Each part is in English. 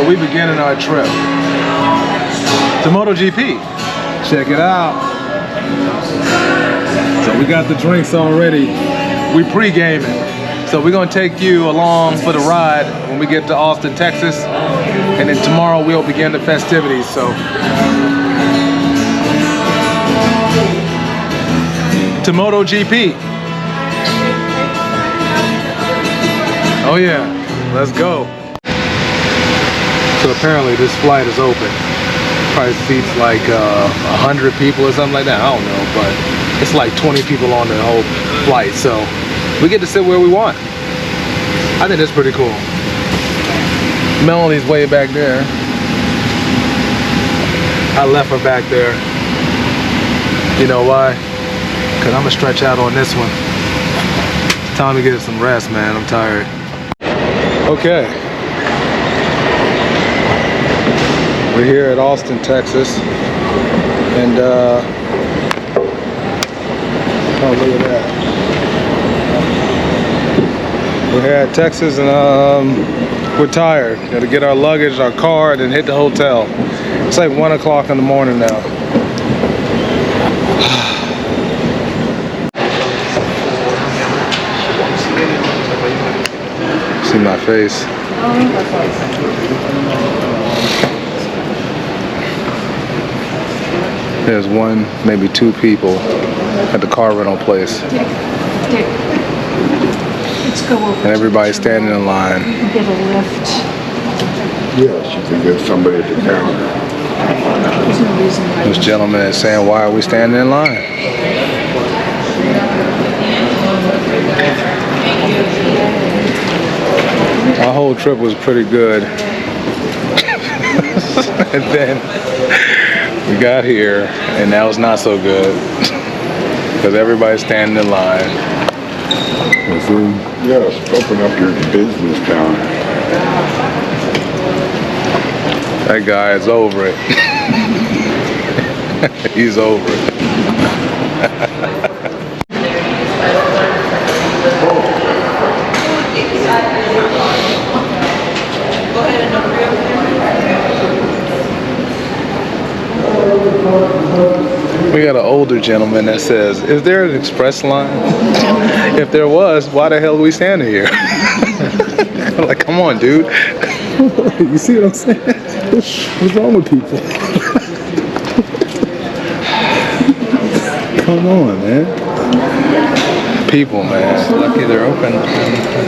So we beginning our trip to MotoGP. Check it out. So we got the drinks already. We pre-gaming. So we're gonna take you along for the ride when we get to Austin, Texas. And then tomorrow we'll begin the festivities, so. To MotoGP. Oh yeah, let's go. So apparently this flight is open. Probably seats like 100 people or something like that. I don't know, but it's like 20 people on the whole flight. So we get to sit where we want. I think that's pretty cool. Melanie's way back there. I left her back there. You know why? Because I'm going to stretch out on this one. It's time to get some rest, man. I'm tired. Okay. We're here at Austin, Texas. And, oh, look at that. We're here at Texas and we're tired. Got to get our luggage, our car, and then hit the hotel. It's like 1 o'clock in the morning now. See my face. There's one, maybe two people at the car rental place. Let's go over. And everybody's standing in line. You can get a lift. Yes, you can get somebody at the counter. There's no reason why. This gentleman is saying, why are we standing in line? Our whole trip was pretty good. And then we got here and now it's not so good. Because everybody's standing in line. Yes, open up your business counter. That guy is over it. He's over it. We got an older gentleman that says, is there an express line? If there was, why the hell are we standing here? Like, come on, dude. You see what I'm saying? What's wrong with people? Come on, man. People, man. It's lucky they're open.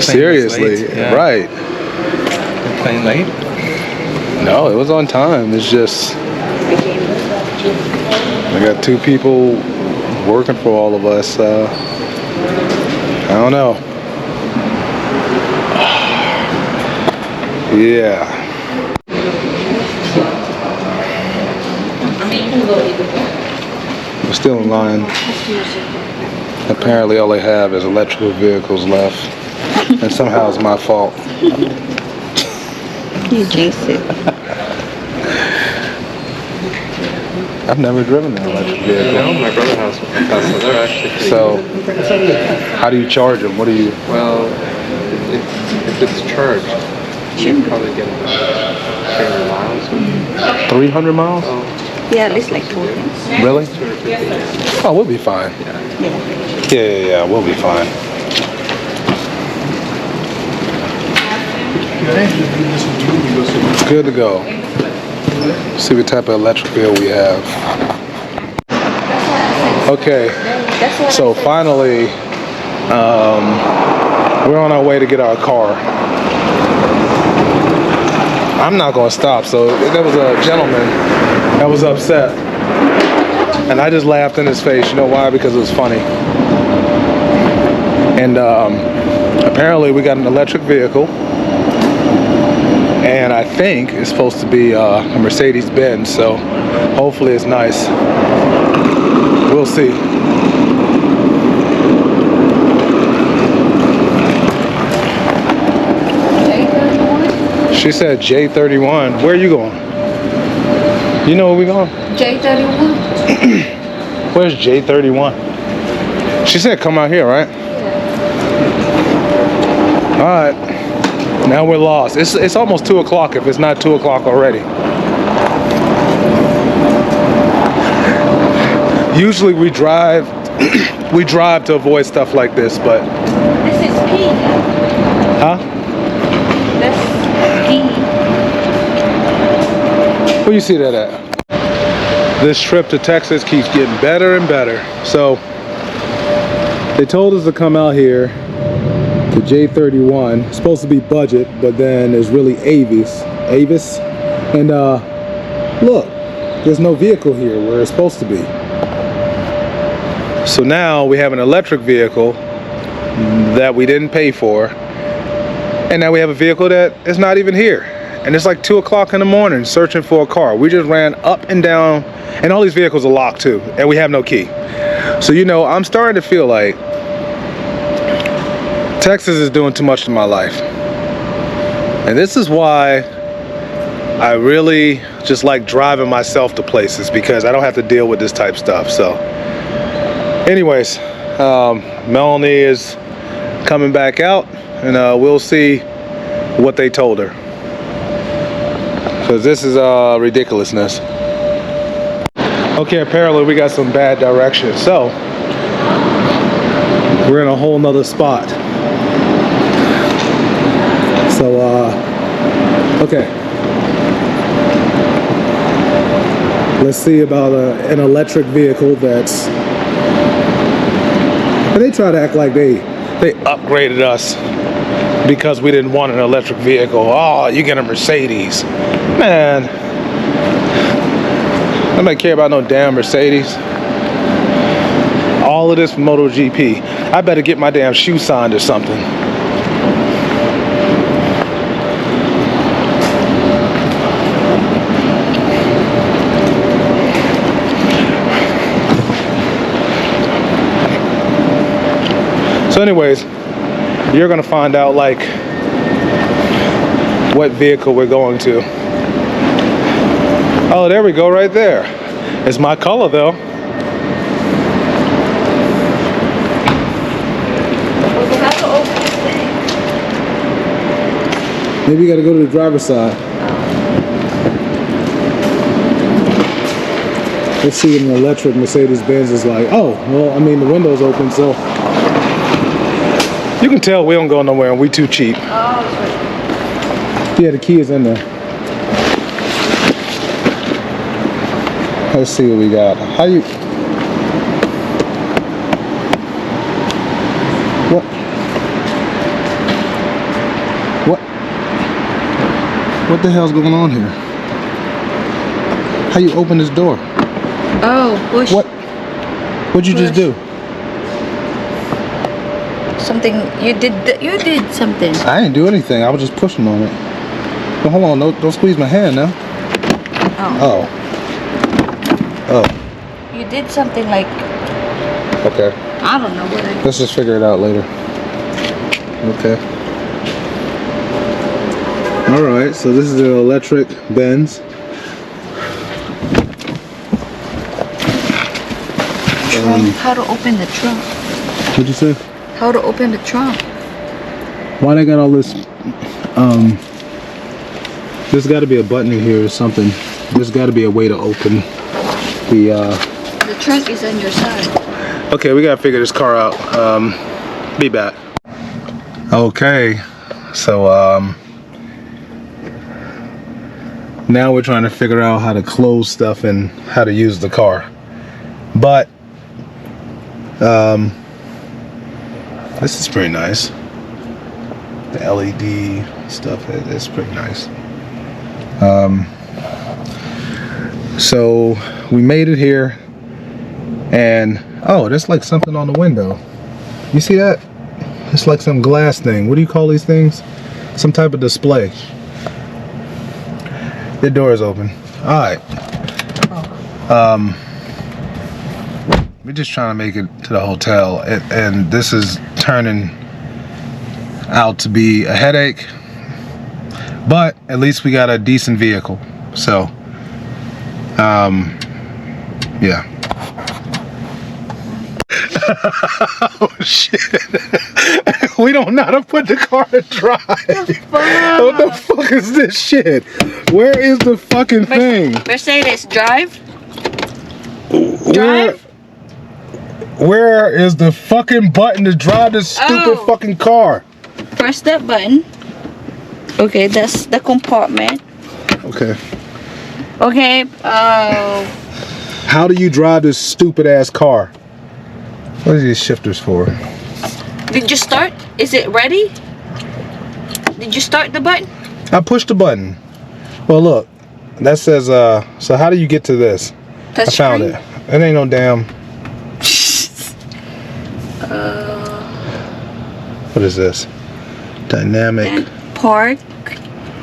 Seriously, Yeah. right. They're playing late? No, it was on time. It's just, I got two people working for all of us. I don't know. Yeah. We're still in line. Apparently all they have is electrical vehicles left. And somehow it's my fault. You jinxed it. I've never driven an electric vehicle. No, my brother has one. So they're actually pretty So, how do you charge them? What do you... Well, if it's charged, you can probably get about 300 miles. 300 miles? Yeah, at least like 2 things. Really? Oh, we'll be fine. Yeah, we'll be fine. It's good to go. See what type of electric bill we have. Okay, so finally, we're on our way to get our car. I'm not gonna stop, so there was a gentleman that was upset. And I just laughed in his face, you know why? Because it was funny. And apparently we got an electric vehicle. And I think it's supposed to be a Mercedes-Benz, so hopefully it's nice. We'll see. She said J31. Where are you going? You know where we going? J31. Where's J31? She said come out here, right? All right. Now we're lost. It's almost 2 o'clock if it's not 2 o'clock already. Usually we drive to avoid stuff like this, but This is P. huh? That's P. Where you see that at? This trip to Texas keeps getting better and better. So they told us to come out here to J31. It's supposed to be budget, but then it's really Avis. And look, there's no vehicle here where it's supposed to be. So now we have an electric vehicle that we didn't pay for, and now we have a vehicle that is not even here. And it's like 2 o'clock in the morning searching for a car. We just ran up and down, and all these vehicles are locked too, and we have no key. So, you know, I'm starting to feel like Texas is doing too much to my life. And this is why I really just like driving myself to places, because I don't have to deal with this type of stuff. So anyways, Melanie is coming back out, and we'll see what they told her, because this is ridiculousness. Okay, apparently we got some bad directions, so we're in a whole nother spot. So okay, let's see about an electric vehicle that's, and they try to act like they upgraded us because we didn't want an electric vehicle. Oh, you get a Mercedes. Man, nobody care about no damn Mercedes. All of this for MOTOGP. I better get my damn shoe signed or something. So anyways, you're gonna find out like what vehicle we're going to. Oh, there we go, right there. It's my color though. Maybe you gotta go to the driver's side. Let's see what an electric Mercedes-Benz is like. Oh, well, I mean, the window's open, so you can tell we don't go nowhere and we too cheap. Yeah, the key is in there. Let's see what we got. How you... What? What? What the hell's going on here? How you open this door? Oh, push. What? What'd you just do? Something you did. You did something. I didn't do anything. I was just pushing on it. But hold on, don't squeeze my hand now. Oh. Oh. You did something like, Okay. I don't know what I. Let's just figure it out later. Okay. All right. So this is an electric Benz. How to open the trunk? What'd you say? How to open the trunk? Why they got all this? There's got to be a button in here or something. There's got to be a way to open the. The trunk is on your side. Okay, we gotta figure this car out. Be back. Okay, so now we're trying to figure out how to close stuff and how to use the car. But this is pretty nice. The LED stuff is pretty nice. So we made it here, and oh, there's like something on the window. You see that? It's like some glass thing. What do you call these things? Some type of display. The door is open. All right. We're just trying to make it to the hotel, and this is turning out to be a headache, but at least we got a decent vehicle. So yeah. Oh shit. We don't know how to put the car to drive. What the fuck is this shit? Where is the fucking thing? Mercedes, drive. Where is the fucking button to drive this stupid fucking car? Press that button. Okay, that's the compartment. Okay. Okay, How do you drive this stupid ass car? What are these shifters for? did you start? Is it ready? Did you start the button? I pushed the button. Well, look. That says, so how do you get to this? Touch I found screen? it. It ain't no damn. What is this? Dynamic. Park.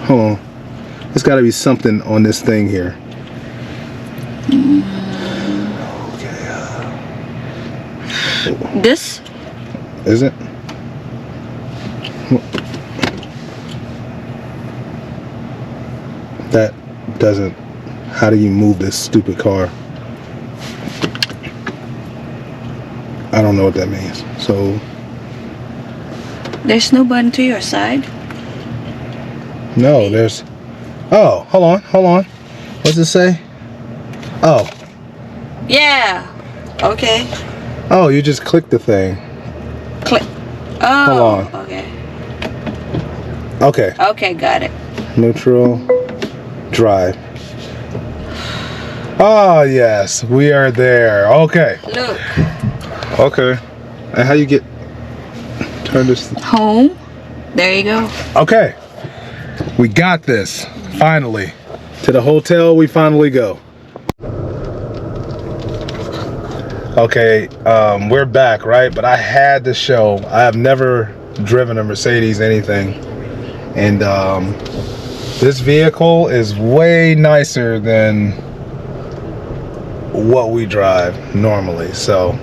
Hold on. There's got to be something on this thing here. Okay. This? Is it? That doesn't. How do you move this stupid car? I don't know what that means. So. There's no button to your side. No, there's. Oh, hold on. What's it say? Oh. Yeah. Okay. Oh, you just click the thing. Click. Oh. Hold on. Okay. Okay. Okay, got it. Neutral. Drive. Oh, yes. We are there. Okay. Look. Okay. And how you get. Turn this. Home. There you go. Okay. We got this. Finally. To the hotel we finally go. Okay, we're back, right? But I had to show. I have never driven a Mercedes anything. And this vehicle is way nicer than what we drive normally. So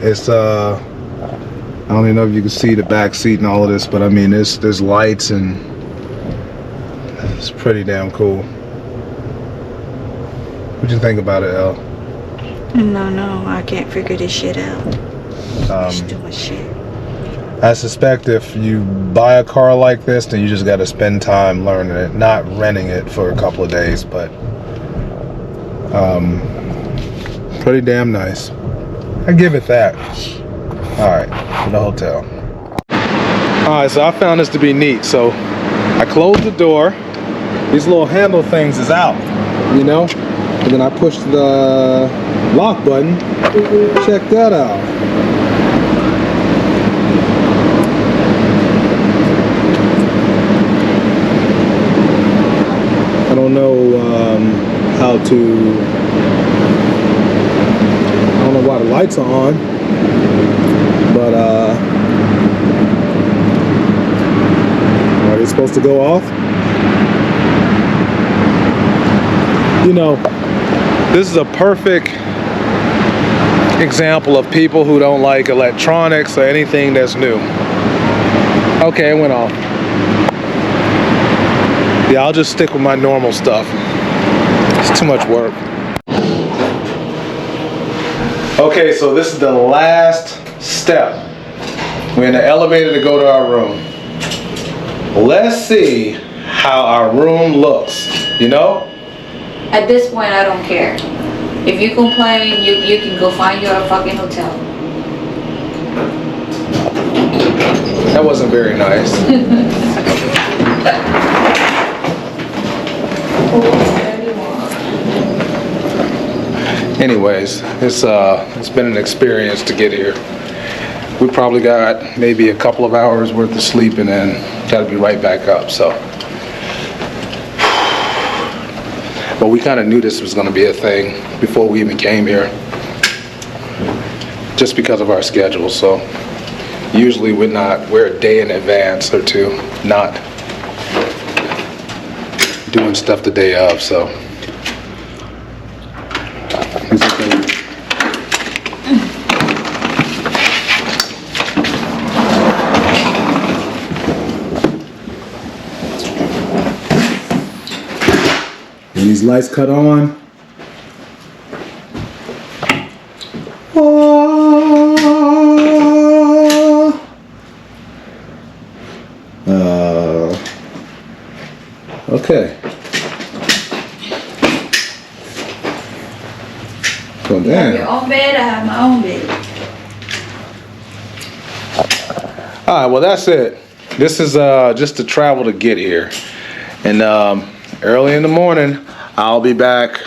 it's I don't even know if you can see the back seat and all of this, but I mean there's lights and it's pretty damn cool. What you think about it, El? No, I can't figure this shit out. It's too much shit. I suspect if you buy a car like this, then you just got to spend time learning it, not renting it for a couple of days, but pretty damn nice. I give it that. All right, to the hotel. All right, so I found this to be neat. So I closed the door. These little handle things is out, you know? And then I push the lock button. Check that out. I don't know how to. I don't know why the lights are on, but are they supposed to go off? You know, this is a perfect example of people who don't like electronics or anything that's new. Okay, it went off. Yeah, I'll just stick with my normal stuff. It's too much work. Okay, so this is the last step. We're in the elevator to go to our room. Let's see how our room looks, you know? At this point, I don't care. If you complain, you can go find your fucking hotel. That wasn't very nice. Anyways, it's been an experience to get here. We probably got maybe a couple of hours worth of sleep and then got to be right back up. So, but we kind of knew this was going to be a thing before we even came here, just because of our schedule. So usually we're a day in advance or two, not doing stuff the day of. So. When these lights cut on, Okay. Well, You have your damn. own bed, I have my own bed. All right, well, that's it. This is just the travel to get here. And early in the morning, I'll be back